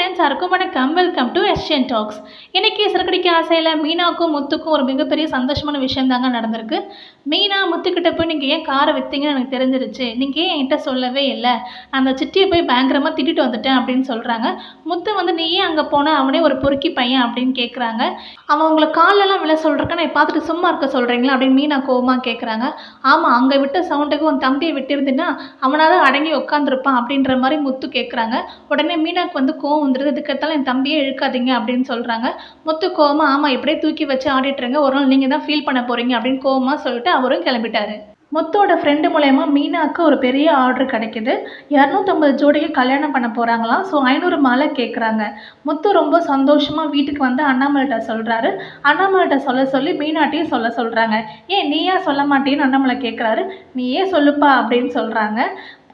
Friends எல்லாருக்கும் வணக்கம். Welcome to S N talks. இன்னைக்கு சிறுகடிக்க ஆசையில் மீனாவுக்கும் முத்துக்கும் ஒரு மிகப்பெரிய சந்தோஷமான விஷயம் தாங்க நடந்திருக்கு. மீனா முத்துக்கிட்ட போய் நீங்கள் ஏன் காரை விற்றீங்கன்னு எனக்கு தெரிஞ்சிருச்சு, நீங்கள் ஏன் என்கிட்ட சொல்லவே இல்லை, அந்த சிட்டியை போய் பயங்கரமாக திட்டிட்டு வந்துட்டேன் அப்படின்னு சொல்கிறாங்க. முத்து வந்து நீ ஏன் அங்கே போனால், அவனே ஒரு பொறுக்கி பையன் அப்படின்னு கேட்குறாங்க. அவன் உங்களை காலெல்லாம் விழ சொல்கிறக்க நான் பார்த்துட்டு சும்மா இருக்க சொல்கிறீங்களா அப்படின்னு மீனா கோவமாக கேட்குறாங்க. ஆமாம், அங்கே விட்ட சவுண்டுக்கு உன் தம்பியை விட்டிருந்தீன்னா அவனால அடங்கி உட்காந்துருப்பான் அப்படின்ற மாதிரி முத்து கேட்குறாங்க. உடனே மீனாக்கு வந்து கோவம் வந்துடுது. இதுக்கெடுத்தாலும் என் தம்பியே இழுக்காதீங்க அப்படின்னு சொல்கிறாங்க. முத்து கோவமா ஆமாம் இப்படியே தூக்கி வச்சு ஆடிட்டுருங்க, ஒரு நாள் நீங்கள் தான் ஃபீல் பண்ண போகிறீங்க அப்படின்னு கோவமாக சொல்லிட்டு அவரும் கிளம்பிட்டாரு. முத்தோட ஃப்ரெண்டு மூலயமா மீனாவுக்கு ஒரு பெரிய ஆர்டர் கிடைக்கிது. 250 ஜோடிக்கு கல்யாணம் பண்ண போகிறாங்களாம். ஸோ 500 மாலை கேட்குறாங்க. முத்து ரொம்ப சந்தோஷமாக வீட்டுக்கு வந்து அண்ணாமலைகிட்ட சொல்கிறாரு. அண்ணாமலைகிட்ட சொல்ல சொல்லி மீனாட்டையும் சொல்ல சொல்கிறாங்க. ஏன் நீயா சொல்ல மாட்டேன்னு அண்ணாமலை கேட்குறாரு. நீயே சொல்லுப்பா அப்படின்னு சொல்கிறாங்க.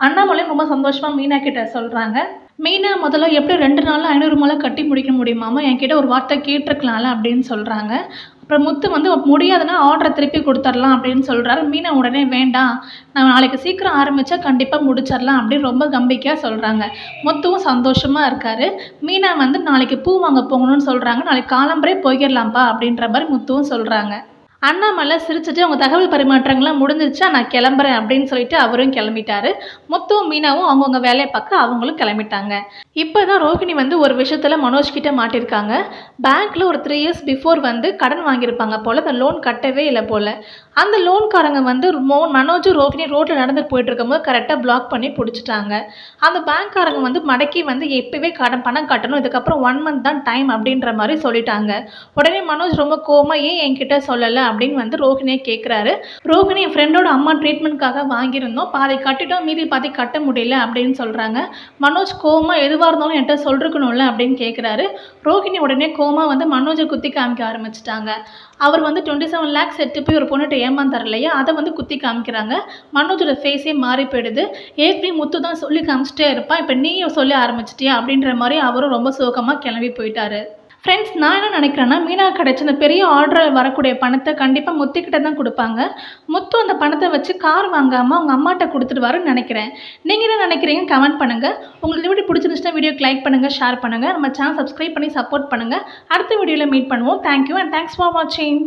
அண்ணாமலையும் ரொம்ப சந்தோஷமாக மீனா கிட்ட சொல்கிறாங்க. மீனா முதல்ல எப்படி 2 நாளில் 500 மாலை கட்டி முடிக்க முடியுமாமா, என்கிட்ட ஒரு வார்த்தை கேட்டிருக்கலாம்ல அப்படின்னு சொல்கிறாங்க. அப்புறம் முத்து வந்து முடியாதுன்னா ஆர்டரை திருப்பி கொடுத்துர்லாம் அப்படின்னு சொல்கிறாரு. மீனா உடனே வேண்டாம், நான் நாளைக்கு சீக்கிரம் ஆரம்பித்தா கண்டிப்பாக முடிச்சிடலாம் அப்படின்னு ரொம்ப நம்பிக்கையாக சொல்கிறாங்க. முத்துவும் சந்தோஷமாக இருக்கார். மீனா வந்து நாளைக்கு பூ வாங்க போகணும்னு சொல்கிறாங்க. நாளைக்கு காலம்பரே போயிடலாம்ப்பா அப்படின்ற மாதிரி முத்துவும் சொல்கிறாங்க. அண்ணாமலை சிரிச்சுட்டு அவங்க தகவல் பரிமாற்றங்கள்லாம் முடிஞ்சிருச்சா, நான் கிளம்புறேன் அப்படின்னு சொல்லிட்டு அவரும் கிளம்பிட்டாரு. முத்துவும் மீனாவும் அவங்கவுங்க வேலையை பார்க்க அவங்களும் கிளம்பிட்டாங்க. இப்போ தான் ரோஹிணி வந்து ஒரு விஷயத்தில் மனோஜ்கிட்ட மாட்டியிருக்காங்க. பேங்க்கில் ஒரு 3 இயர்ஸ் பிஃபோர் வந்து கடன் வாங்கியிருப்பாங்க போல், அந்த லோன் கட்டவே இல்லை போல். அந்த லோன்காரங்க வந்து மனோஜும் ரோஹிணி ரோட்டில் நடந்து போயிட்டு இருக்கும்போது கரெக்டாக பிளாக் பண்ணி பிடிச்சிட்டாங்க. அந்த பேங்க்காரங்க வந்து மடக்கி வந்து எப்போவே பணம் கட்டணும், இதுக்கப்புறம் 1 மந்த் தான் டைம் அப்படின்ற மாதிரி சொல்லிட்டாங்க. உடனே மனோஜ் ரொம்ப கோவமாக ஏன் என்கிட்ட சொல்லலை அப்படின்னு வந்து ரோஹிணியை கேட்குறாரு. ரோஹிணி என் ஃப்ரெண்டோட அம்மா ட்ரீட்மெண்ட்காக வாங்கியிருந்தோம், பாதி கட்டிட்டோம், மீதி பாதி கட்ட முடியல அப்படின்னு சொல்கிறாங்க. மனோஜ் கோவமாக எதுவாக இருந்தாலும் என்கிட்ட சொல்லிருக்கணும்ல அப்படின்னு கேட்குறாரு. ரோஹிணி உடனே கோவமாக வந்து மனோஜை குத்தி காமிக்க ஆரம்பிச்சிட்டாங்க. அவர் வந்து 27 lakhs செட்டு போய் ஒரு பொண்ணுகிட்ட ஏமாந்தார் இல்லையா, அதை வந்து குத்தி காமிக்கிறாங்க. மனோஜோட ஃபேஸே மாறி போயிடுது. ஏற்கனவே முத்து தான் சொல்லி காமிச்சிட்டே இருப்பான், இப்போ நீயும் சொல்லி ஆரம்பிச்சிட்டியா அப்படின்ற மாதிரி அவரும் ரொம்ப சோகமாக கிளம்பி போயிட்டாரு. ஃப்ரெண்ட்ஸ், நான் என்ன நினைக்கிறேன்னா, மீனா கிடைச்ச இந்த பெரிய ஆர்டர் வரக்கூடிய பணத்தை கண்டிப்பாக முத்துக்கிட்ட தான் கொடுப்பாங்க. முத்து அந்த பணத்தை வச்சு கார் வாங்காமல் அவங்க அம்மாட்ட கொடுத்துடுவாருன்னு நினைக்கிறேன். நீங்கள் என்ன நினைக்கிறீங்க கமெண்ட் பண்ணுங்கள். உங்களுக்கு வீடியோ பிடிச்சிருந்துச்சுன்னா வீடியோக்கு லைக் பண்ணுங்கள், ஷேர் பண்ணுங்கள், நம்ம சேனல் சப்ஸ்கிரைப் பண்ணி சப்போர்ட் பண்ணுங்கள். அடுத்த வீடியோவில் மீட் பண்ணுவோம். தேங்க்யூ அண்ட் தேங்க்ஸ் ஃபார் வாட்சிங்.